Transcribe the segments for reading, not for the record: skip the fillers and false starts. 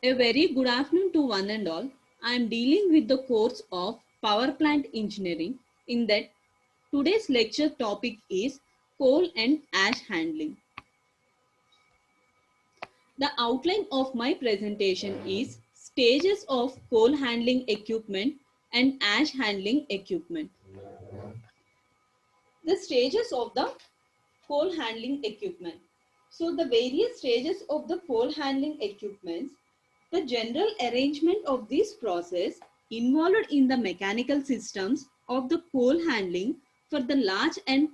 A very good afternoon to one and all. I am dealing with the course of Power Plant Engineering. In that, today's lecture topic is coal and ash handling. The outline of my presentation is stages of coal handling equipment and ash handling equipment. The stages of the coal handling equipment. So the various stages of the coal handling equipments, the general arrangement of this process involved in the mechanical systems of the coal handling for the large and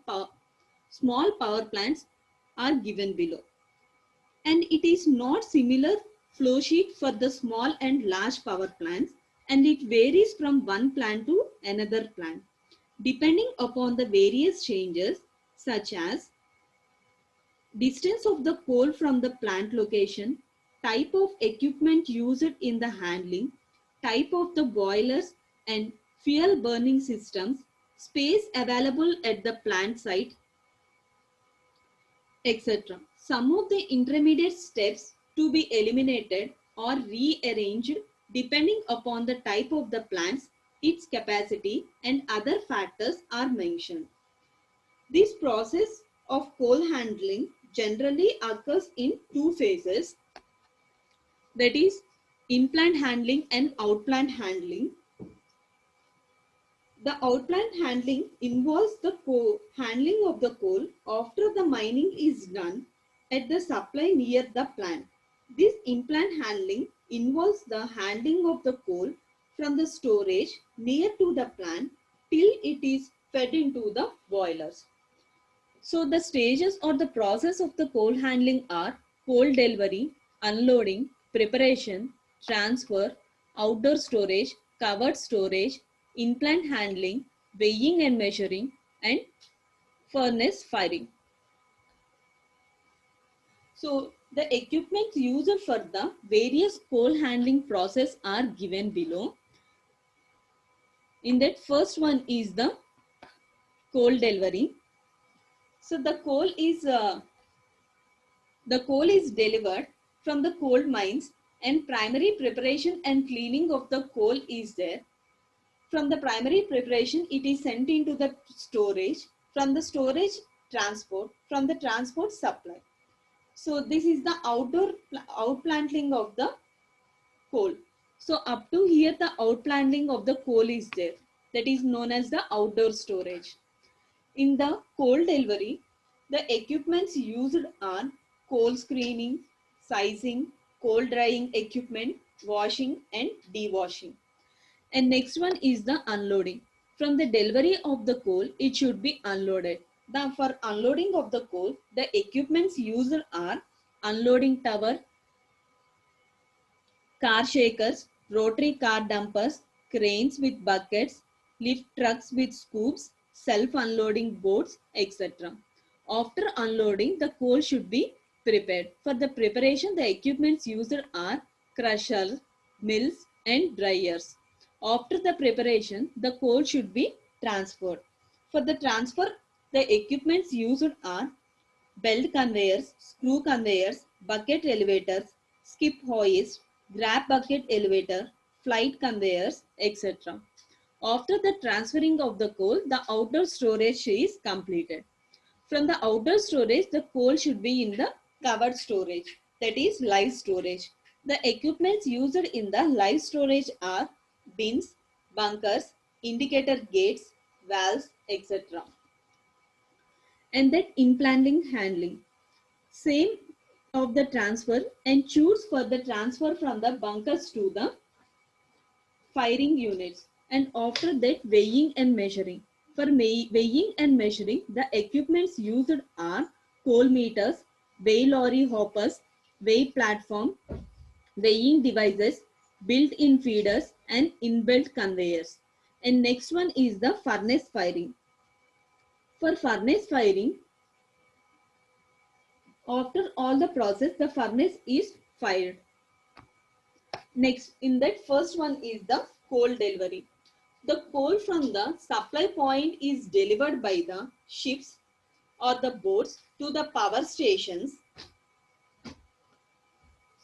small power plants are given below. And it is not similar flow sheet for the small and large power plants, and it varies from one plant to another plant depending upon the various changes such as distance of the coal from the plant location, type of equipment used in the handling, type of the boilers and fuel burning systems, space available at the plant site, etc. Some of the intermediate steps to be eliminated or rearranged depending upon the type of the plants, its capacity and other factors are mentioned. This process of coal handling generally occurs in two phases, that is in-plant handling and out-plant handling. The out-plant handling involves the handling of the coal after the mining is done at the supply near the plant. This in-plant handling involves the handling of the coal from the storage near to the plant till it is fed into the boilers. So the stages or the process of the coal handling are coal delivery, unloading, preparation, transfer, outdoor storage, covered storage, in-plant handling, weighing and measuring, and furnace firing. So the equipment used for the various coal handling process are given below. In that, first one is the coal delivery. So the coal is delivered from the coal mines and primary preparation and cleaning of the coal is there. From the primary preparation, it is sent into the storage. From the storage, transport. From the transport, supply. So this is the outplanting of the coal. So up to here, the outplanting of the coal is there. That is known as the outdoor storage. In the coal delivery, the equipments used are coal screening, sizing, coal drying equipment, washing and dewashing. And next one is the unloading. From the delivery of the coal, it should be unloaded. For unloading of the coal, the equipments used are unloading tower, car shakers, rotary car dumpers, cranes with buckets, lift trucks with scoops, self-unloading boats, etc. After unloading, the coal should be prepared. For the preparation, the equipments used are crushers, mills, and dryers. After the preparation, the coal should be transferred. For the transfer, the equipments used are belt conveyors, screw conveyors, bucket elevators, skip hoist, grab bucket elevator, flight conveyors, etc. After the transferring of the coal, the outdoor storage is completed. From the outdoor storage, the coal should be in the covered storage, that is live storage. The equipments used in the live storage are bins, bunkers, indicator gates, valves, etc. And that implanting handling. Same of the transfer and choose for the transfer from the bunkers to the firing units, and after that weighing and measuring. For weighing and measuring, the equipments used are coal meters, weigh lorry hoppers, weigh platform, weighing devices, built-in feeders and inbuilt conveyors. And next one is the furnace firing. For furnace firing, after all the process, the furnace is fired. Next, in that first one is the coal delivery. The coal from the supply point is delivered by the ships or the boats to the power stations.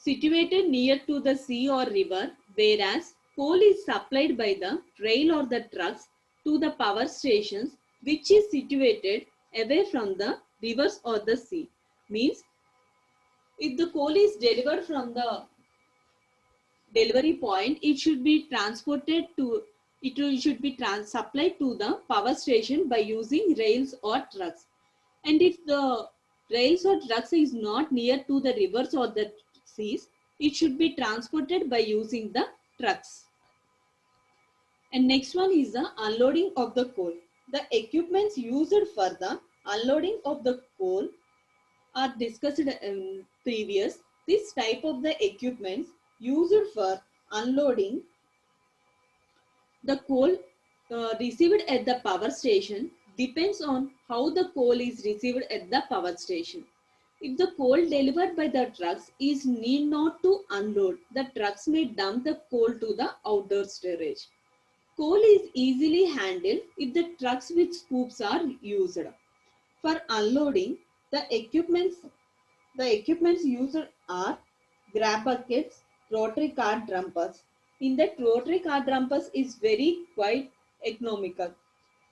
situated near to the sea or river, whereas coal is supplied by the rail or the trucks to the power stations which is situated away from the rivers or the sea. Means if the coal is delivered from the delivery point, it should be transported to should be supplied to the power station by using rails or trucks. And if the rails or trucks is not near to the rivers or the seas, it should be transported by using the trucks. And next one is the unloading of the coal. The equipments used for the unloading of the coal are discussed in previous. This type of the equipments used for unloading the coal received at the power station depends on how the coal is received at the power station. If the coal delivered by the trucks is need not to unload, the trucks may dump the coal to the outdoor storage. Coal is easily handled if the trucks with scoops are used. For unloading, the equipments used are grab buckets, rotary cart dumpers. In that, rotary cart dumpers is very quite economical.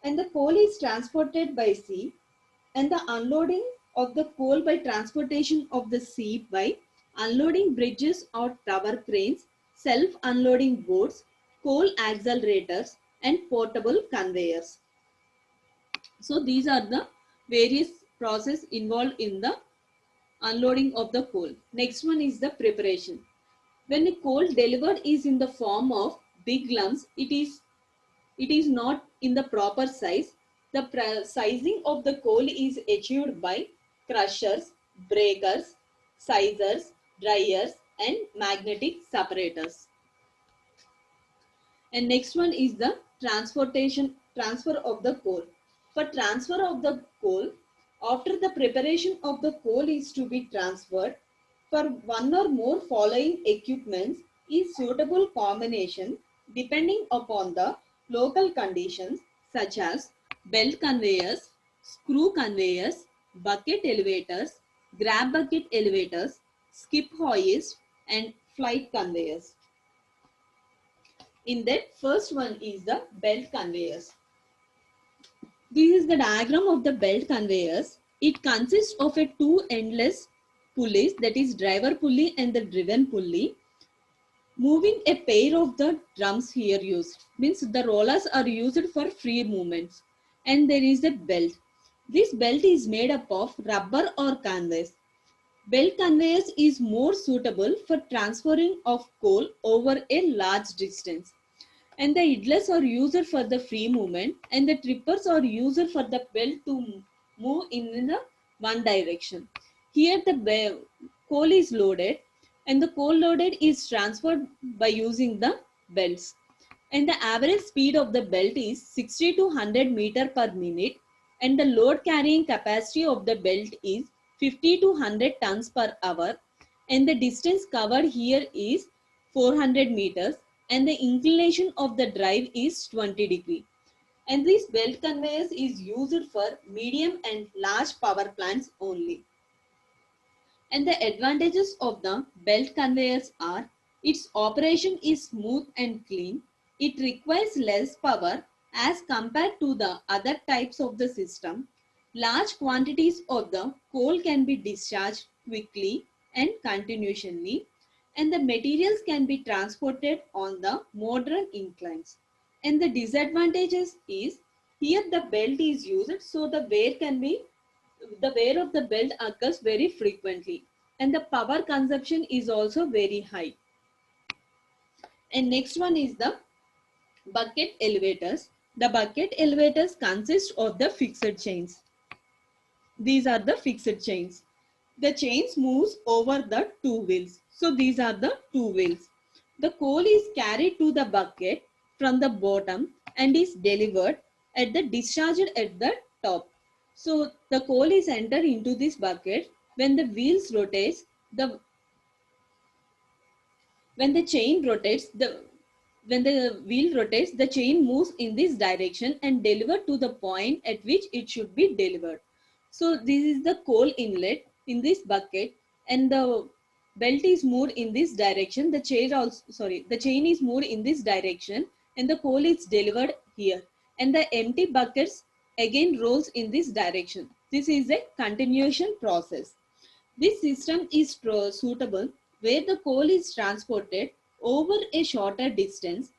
And the coal is transported by sea, and the unloading of the coal by transportation of the sea by unloading bridges or tower cranes, self-unloading boats, coal accelerators, and portable conveyors. So these are the various process involved in the unloading of the coal. Next one is the preparation. When the coal delivered is in the form of big lumps, it is not in the proper size. The sizing of the coal is achieved by crushers, breakers, sizers, dryers, and magnetic separators. And next one is the transfer of the coal. For transfer of the coal, after the preparation of the coal is to be transferred, for one or more following equipments is suitable combination depending upon the local conditions such as belt conveyors, screw conveyors, bucket elevators, grab bucket elevators, skip hoist, and flight conveyors. In that, first one is the belt conveyors. This is the diagram of the belt conveyors. It consists of a two endless pulleys, that is driver pulley and the driven pulley. Moving a pair of the drums here used. Means the rollers are used for free movements. And there is a belt. This belt is made up of rubber or canvas. Belt conveyors is more suitable for transferring of coal over a large distance. And the idlers are used for the free movement, and the trippers are used for the belt to move in the one direction. Here the coal is loaded, and the coal loaded is transferred by using the belts. And the average speed of the belt is 60 to 100 meter per minute, and the load carrying capacity of the belt is 50 to 100 tons per hour, and the distance covered here is 400 meters, and the inclination of the drive is 20 degree. And this belt conveyors is used for medium and large power plants only. And the advantages of the belt conveyors are its operation is smooth and clean. It requires less power as compared to the other types of the system. Large quantities of the coal can be discharged quickly and continuously, and the materials can be transported on the modern inclines. And the disadvantages is here the belt is used, so the wear of the belt occurs very frequently, and the power consumption is also very high. And next one is the bucket elevators. The bucket elevators consist of the fixed chains. These are the fixed chains. The chains moves over the two wheels. So these are the two wheels. The coal is carried to the bucket from the bottom and is delivered at the discharged at the top. So the coal is entered into this bucket. When the wheels rotates, when the chain rotates, when the wheel rotates, the chain moves in this direction and delivered to the point at which it should be delivered. So this is the coal inlet in this bucket, and the belt is moved in this direction, the chain is moved in this direction, and the coal is delivered here, and the empty buckets again rolls in this direction. This is a continuation process. This system is suitable where the coal is transported over a shorter distance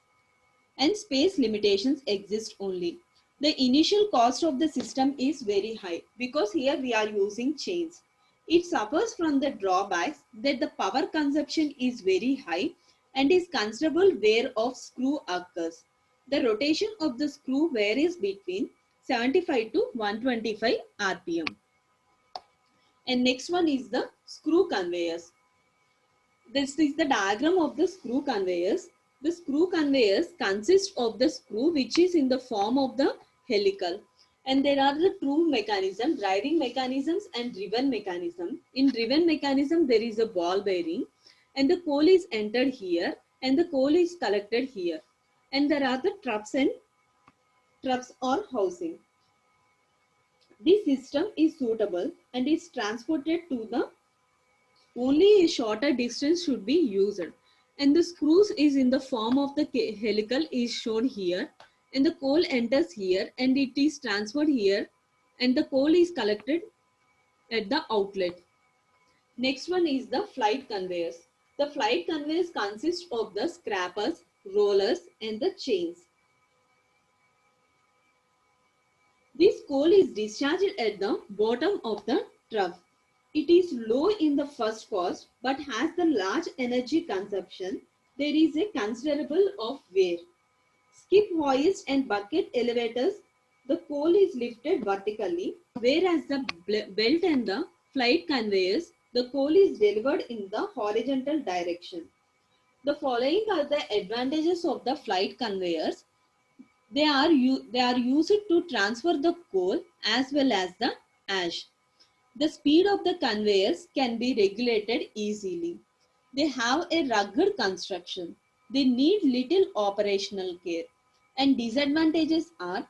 and space limitations exist only. The initial cost of the system is very high because here we are using chains. It suffers from the drawbacks that the power consumption is very high and is considerable wear of screw occurs. The rotation of the screw varies between 75 to 125 RPM. And next one is the screw conveyors. This is the diagram of the screw conveyors. The screw conveyors consist of the screw which is in the form of the helical. And there are the two mechanisms, driving mechanisms and driven mechanism. In driven mechanism, there is a ball bearing and the coal is entered here and the coal is collected here. And there are the troughs or housing. This system is suitable and is transported to the only a shorter distance should be used, and the screws is in the form of the helical is shown here, and the coal enters here and it is transferred here, and the coal is collected at the outlet. Next one is the flight conveyors. The flight conveyors consist of the scrappers, rollers and the chains. This coal is discharged at the bottom of the trough. It is low in the first cost but has the large energy consumption. There is a considerable of wear. Skip hoist and bucket elevators, the coal is lifted vertically, whereas the belt and the flight conveyors, the coal is delivered in the horizontal direction. The following are the advantages of the flight conveyors. They are used to transfer the coal as well as the ash. The speed of the conveyors can be regulated easily. They have a rugged construction. They need little operational care. And disadvantages are,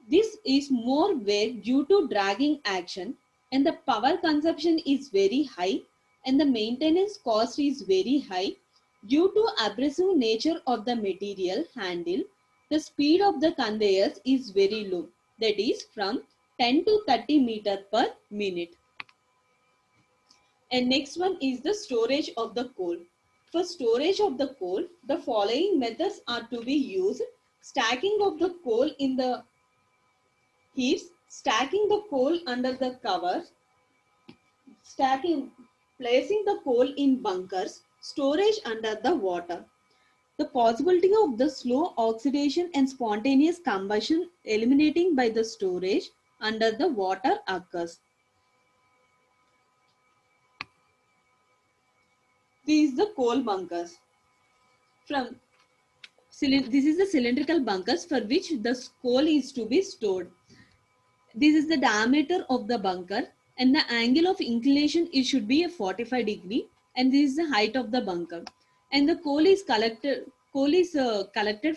this is more wear due to dragging action, and the power consumption is very high, and the maintenance cost is very high. Due to abrasive nature of the material handle, the speed of the conveyors is very low, that is from 10 to 30 meters per minute. And next one is the storage of the coal. For storage of the coal, the following methods are to be used. Stacking of the coal in the heaps, stacking the coal under the covers, placing the coal in bunkers, storage under the water. The possibility of the slow oxidation and spontaneous combustion eliminating by the storage under the water occurs. These are the coal bunkers. This is the cylindrical bunkers for which the coal is to be stored. This is the diameter of the bunker, and the angle of inclination it should be a 45 degree, and this is the height of the bunker. And the coal is collected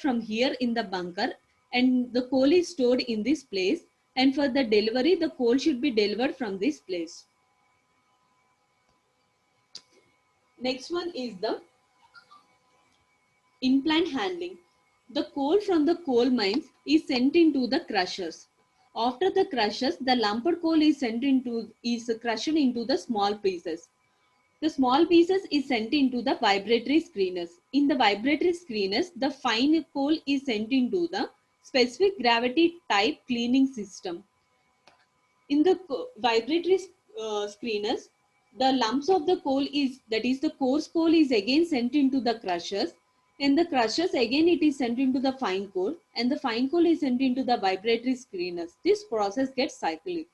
from here in the bunker, and the coal is stored in this place, and for the delivery the coal should be delivered from this place. Next one is the in-plant handling. The coal from the coal mines is sent into the crushers. After the crushers, the lumped coal is crushed into the small pieces. The small pieces is sent into the vibratory screeners. In the vibratory screeners, the fine coal is sent into the specific gravity type cleaning system. In the vibratory screeners, the lumps of the coal that is the coarse coal is again sent into the crushers. In the crushers again it is sent into the fine coal, and the fine coal is sent into the vibratory screeners. This process gets cyclic.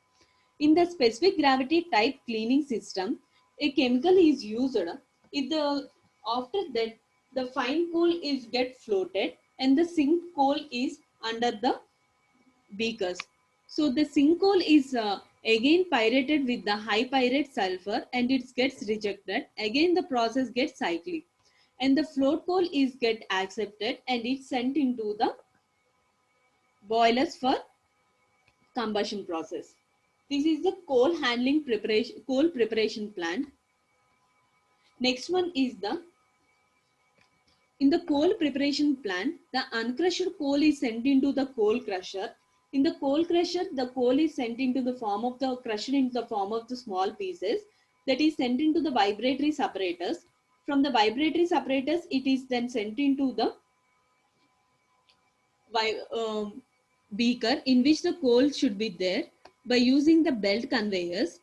In the specific gravity type cleaning system, a chemical is used. After that the fine coal is get floated and the zinc coal is under the beakers. So the zinc coal is again pyrated with the high pyrite sulfur and it gets rejected. Again the process gets cyclic, and the float coal is get accepted and it's sent into the boilers for combustion process. This is the coal preparation plant. Next one is in the coal preparation plant, the uncrushed coal is sent into the coal crusher. In the coal crusher, the coal is sent into the form of the crushed into the form of the small pieces that is sent into the vibratory separators. From the vibratory separators, it is then sent into the beaker in which the coal should be there by using the belt conveyors.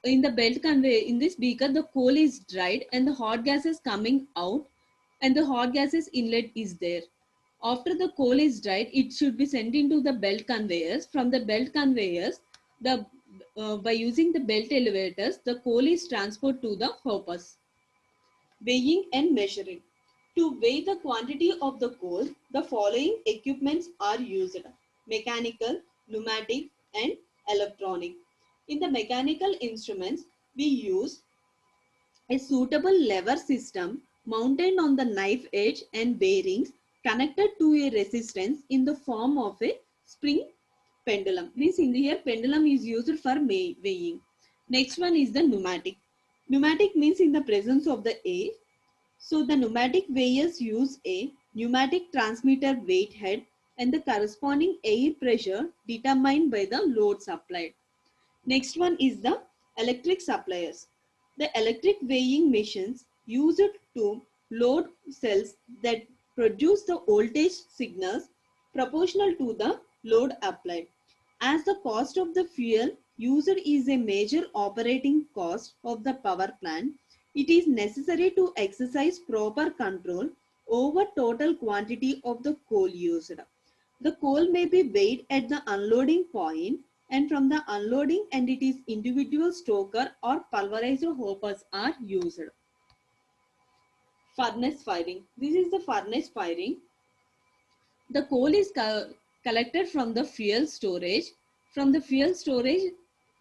In the belt conveyor, in this beaker, the coal is dried and the hot gas is coming out and the hot gases inlet is there. After the coal is dried, it should be sent into the belt conveyors. From the belt conveyors, the by using the belt elevators, the coal is transferred to the hoppers. Weighing and measuring. To weigh the quantity of the coal, the following equipments are used: mechanical, pneumatic, and electronic. In the mechanical instruments, we use a suitable lever system mounted on the knife edge and bearings connected to a resistance in the form of a spring pendulum. This in here pendulum is used for weighing. Next one is the pneumatic. Pneumatic means in the presence of the air. So the pneumatic weighers use a pneumatic transmitter weight head and the corresponding air pressure determined by the load supplied. Next one is the electric suppliers. The electric weighing machines used to load cells that produce the voltage signals proportional to the load applied. As the cost of the fuel used is a major operating cost of the power plant, it is necessary to exercise proper control over total quantity of the coal used. The coal may be weighed at the unloading point, and from the unloading and it is individual stoker or pulverized hoppers are used. Furnace firing. This is the furnace firing. The coal is collected from the fuel storage. From the fuel storage,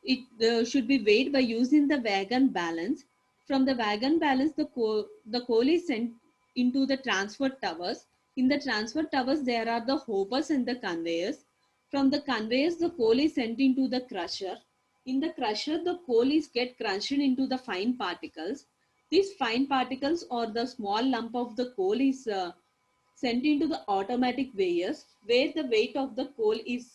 it should be weighed by using the wagon balance. From the wagon balance, the coal is sent into the transfer towers. In the transfer towers, there are the hoppers and the conveyors. From the conveyors, the coal is sent into the crusher. In the crusher, the coal is get crunched into the fine particles. These fine particles or the small lump of the coal is sent into the automatic weighers where the weight of the coal is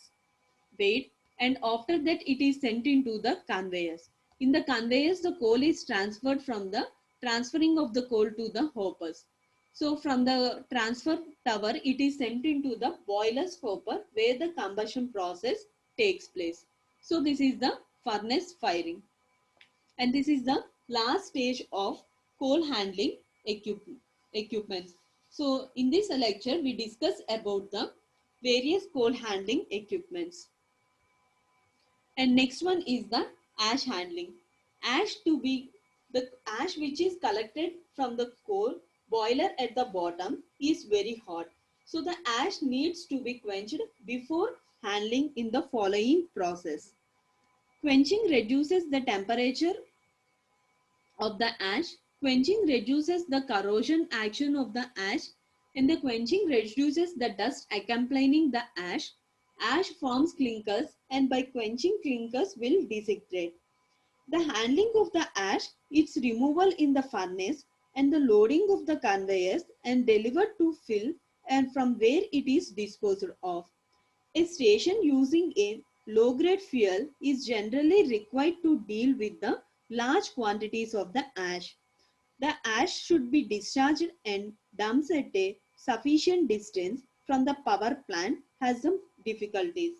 weighed, and after that it is sent into the conveyors. In the conveyors, the coal is transferred from the transferring of the coal to the hoppers. So from the transfer tower, it is sent into the boiler's hopper where the combustion process takes place. So this is the furnace firing. And this is the last stage of coal handling equipments. So in this lecture, we discuss about the various coal handling equipments. And next one is the ash handling. Ash to be the ash which is collected from the coal boiler at the bottom is very hot. So the ash needs to be quenched before handling in the following process. Quenching reduces the temperature of the ash. Quenching reduces the corrosion action of the ash, and the quenching reduces the dust accompanying the ash. Ash forms clinkers, and by quenching clinkers will disintegrate. The handling of the ash, its removal in the furnace and the loading of the conveyors and delivered to fill and from where it is disposed of. A station using a low-grade fuel is generally required to deal with the large quantities of the ash. The ash should be discharged and dumped at a sufficient distance from the power plant has some difficulties.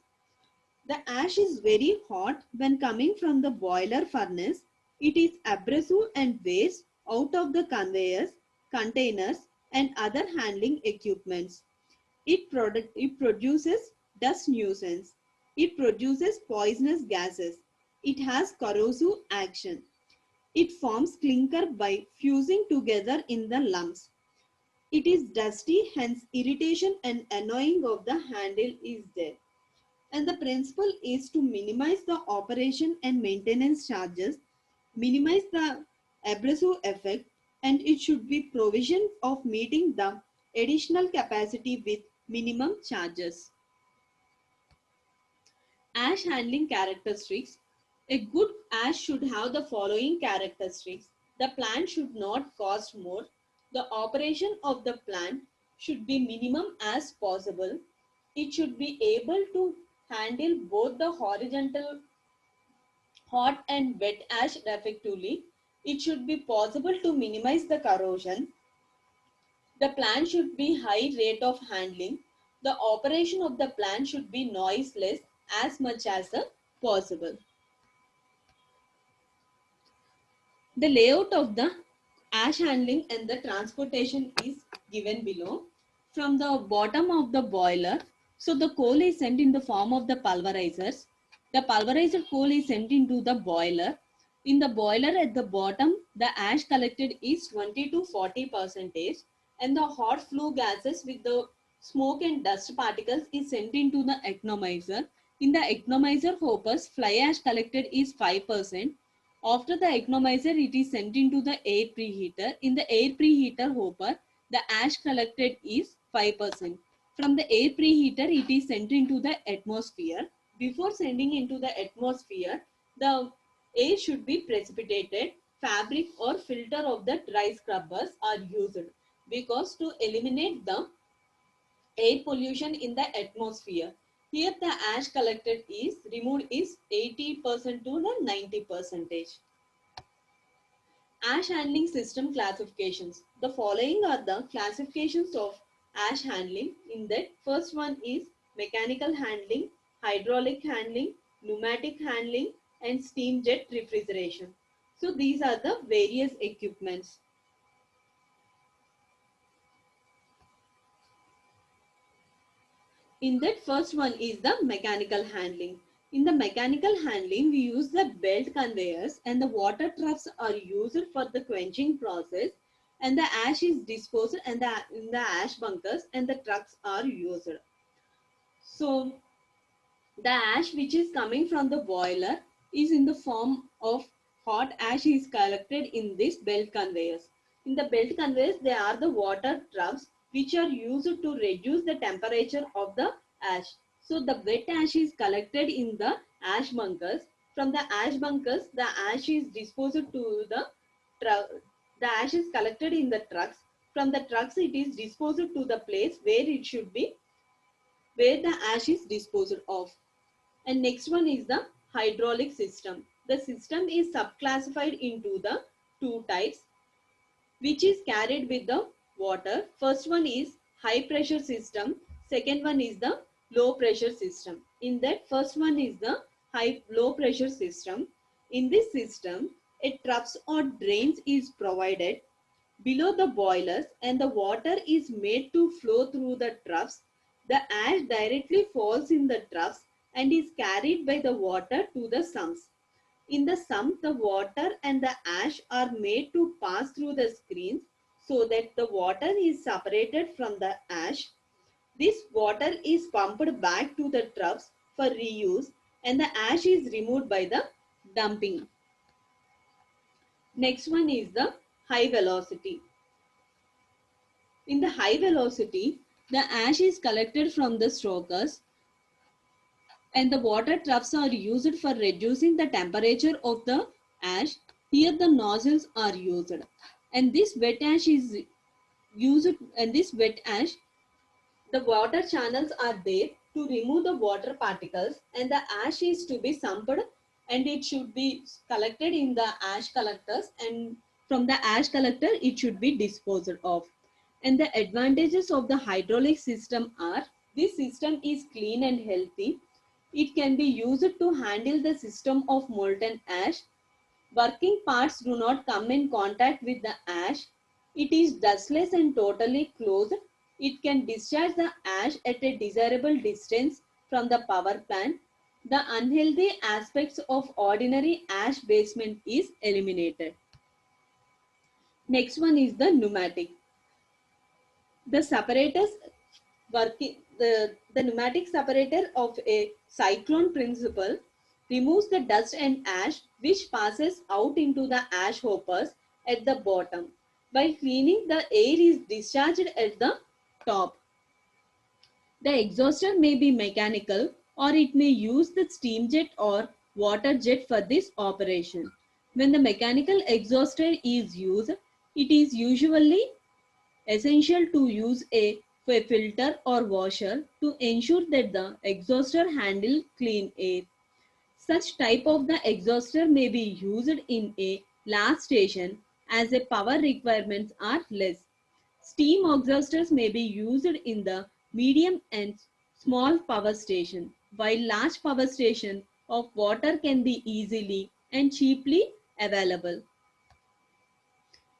The ash is very hot when coming from the boiler furnace. It is abrasive and waste out of the conveyors, containers and other handling equipments. It produces dust nuisance. It produces poisonous gases. It has corrosive action. It forms clinker by fusing together in the lumps. It is dusty, hence irritation and annoying of the handle is there. And the principle is to minimize the operation and maintenance charges, minimize the abrasive effect, and it should be provision of meeting the additional capacity with minimum charges. Ash handling characteristics. A good ash should have the following characteristics. The plant should not cost more. The operation of the plant should be minimum as possible. It should be able to handle both the horizontal hot and wet ash effectively. It should be possible to minimize the corrosion. The plant should be high rate of handling. The operation of the plant should be noiseless as much as possible. The layout of the ash handling and the transportation is given below. From the bottom of the boiler, so the coal is sent in the form of the pulverizers. The pulverized coal is sent into the boiler. In the boiler at the bottom, the ash collected is 20 to 40% and the hot flue gases with the smoke and dust particles is sent into the economizer. In the economizer hoppers, fly ash collected is 5%. After the economizer, it is sent into the air preheater. In the air preheater hopper, the ash collected is 5%. From the air preheater, it is sent into the atmosphere. Before sending into the atmosphere, the air should be precipitated. Fabric or filter of the dry scrubbers are used because to eliminate the air pollution in the atmosphere. Here the ash collected is removed is 80% to the 90%. Ash handling system classifications. The following are the classifications of ash handling. In that, first one is mechanical handling, hydraulic handling, pneumatic handling, and steam jet refrigeration. So these are the various equipments. In that, first one is the mechanical handling. In the mechanical handling, we use the belt conveyors and the water troughs are used for the quenching process and the ash is disposed and in the ash bunkers and the trucks are used. So the ash which is coming from the boiler is in the form of hot ash is collected in this belt conveyors. In the belt conveyors, there are the water troughs which are used to reduce the temperature of the ash. So the wet ash is collected in the ash bunkers. From the ash bunkers, the ash is disposed to the ash is collected in the trucks. From the trucks, it is disposed to the place where it should be, where the ash is disposed of. And next one is the hydraulic system. The system is subclassified into the two types which is carried with the water. First one is high pressure system. Second one is the low pressure system. In that, first one is the low pressure system. In this system, a troughs or drains is provided below the boilers and the water is made to flow through the troughs. The ash directly falls in the troughs and is carried by the water to the sumps. In the sump, the water and the ash are made to pass through the screens so that the water is separated from the ash. This water is pumped back to the troughs for reuse and the ash is removed by the dumping. Next one is the high velocity. In the high velocity, the ash is collected from the strokers and the water troughs are used for reducing the temperature of the ash. Here the nozzles are used and this wet ash is used, and this wet ash, the water channels are there to remove the water particles and the ash is to be sumped and it should be collected in the ash collectors and from the ash collector it should be disposed of. And the advantages of the hydraulic system are this system is clean and healthy. It can be used to handle the system of molten ash. Working parts do not come in contact with the ash. It is dustless and totally closed. It can discharge the ash at a desirable distance from the power plant. The unhealthy aspects of ordinary ash basement is eliminated. Next one is the pneumatic. The separators the pneumatic separator of a cyclone principle removes the dust and ash which passes out into the ash hoppers at the bottom. By cleaning, the air is discharged at the top. The exhauster may be mechanical or it may use the steam jet or water jet for this operation. When the mechanical exhauster is used, it is usually essential to use a filter or washer to ensure that the exhauster handle clean air. Such type of the exhauster may be used in a large station as the power requirements are less. Steam exhausters may be used in the medium and small power station, while large power station of water can be easily and cheaply available.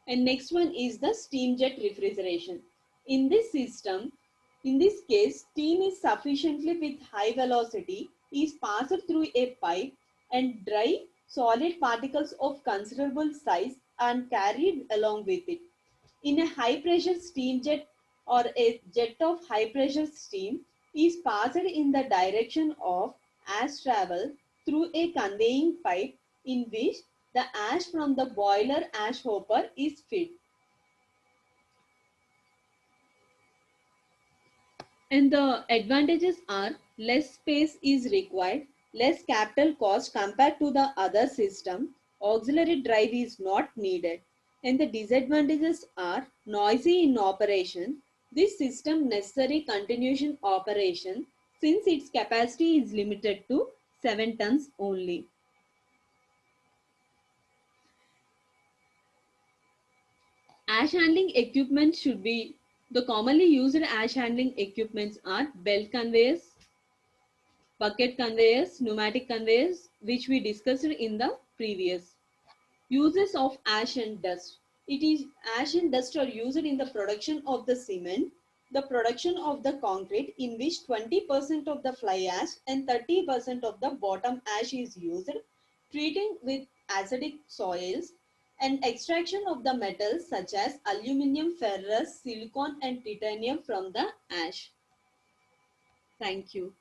And next one is the steam jet refrigeration. In this system, in this case, steam is sufficiently with high velocity is passed through a pipe and dry solid particles of considerable size and carried along with it. In a high pressure steam jet or a jet of high pressure steam is passed in the direction of ash travel through a conveying pipe in which the ash from the boiler ash hopper is fed. And the advantages are less space is required, less capital cost compared to the other system, auxiliary drive is not needed. And the disadvantages are noisy in operation. This system necessary continuation operation since its capacity is limited to 7 tons only. Ash handling equipment should be the commonly used ash handling equipments are belt conveyors, bucket conveyors, pneumatic conveyors, which we discussed in the previous. Uses of ash and dust. It is ash and dust are used in the production of the cement, the production of the concrete in which 20% of the fly ash and 30% of the bottom ash is used, treating with acidic soils and extraction of the metals such as aluminum, ferrous, silicon and titanium from the ash. Thank you.